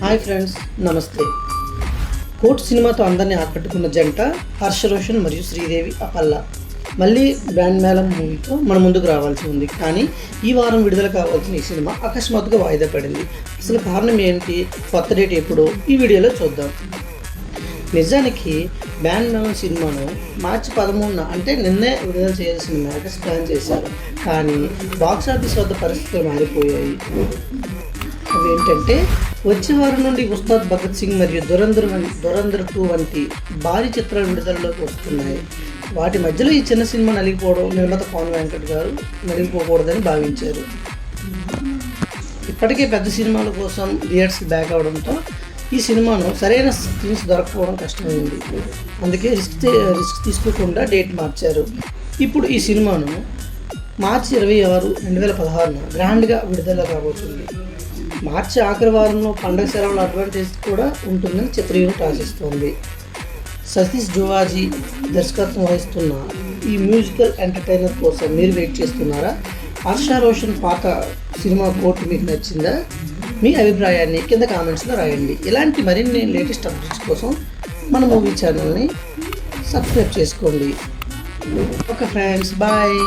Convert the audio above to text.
Hi friends, నమస్తే. Court సినిమాతో అందరినీ ఆకట్టుకున్న జంట హర్ష రోషన్ మరియు శ్రీదేవి అపల్లా మళ్ళీ బ్యాండ్ మేళం మూవీతో మన ముందుకు రావాల్సి ఉంది. కానీ ఈ వారం విడుదల కావాల్సిన ఈ సినిమా అకస్మాత్తుగా వాయిదా పడింది. అసలు కారణం ఏంటి, కొత్త డేట్ ఎప్పుడో ఈ వీడియోలో చూద్దాం. నిజానికి బ్యాండ్ మేళం సినిమాను మార్చి 13న అంటే నిన్నే విడుదల చేయాల్సిన మేకర్స్ ప్లాన్ చేశారు. కానీ బాక్సాఫీస్ వద్ద పరిస్థితులు మారిపోయాయి. అవి ఏంటంటే, వచ్చే వారం నుండి ఉస్తాద్ భగత్ సింగ్ మరియు దురంధర్ 2 వంటి భారీ చిత్రాలు విడుదలలోకి వస్తున్నాయి. వాటి మధ్యలో ఈ చిన్న సినిమా నలిగిపోవడం నిర్మాత పవన్ వెంకట్ గారు నలిగిపోకూడదని భావించారు. ఇప్పటికే పెద్ద సినిమాల కోసం థియేటర్స్ బ్యాక్ అవడంతో ఈ సినిమాను సరైన స్క్రీన్స్ దొరకపోవడం కష్టమైంది. అందుకే రిస్క్ తీసుకోకుండా డేట్ మార్చారు. ఇప్పుడు ఈ సినిమాను మార్చి 26, 2016 గ్రాండ్గా విడుదల కాబోతుంది. మార్చి ఆఖరి వారంలో పండగ సెలవుల అడ్వాంటేజ్ కూడా ఉంటుందని చిత్ర యూనిట్ ఆశిస్తోంది. సతీష్ జువాజీ దర్శకత్వం వహిస్తున్న ఈ మ్యూజికల్ ఎంటర్టైనర్ కోసం మీరు వెయిట్ చేస్తున్నారా? హర్ష రోషన్ పాత సినిమా కోర్టు మీకు నచ్చిందా? మీ అభిప్రాయాన్ని కింద కామెంట్స్లో రాయండి. ఇలాంటి మరిన్ని లేటెస్ట్ అప్డేట్స్ కోసం మన మూవీ ఛానల్ని సబ్స్క్రైబ్ చేసుకోండి. Okay friends, bye.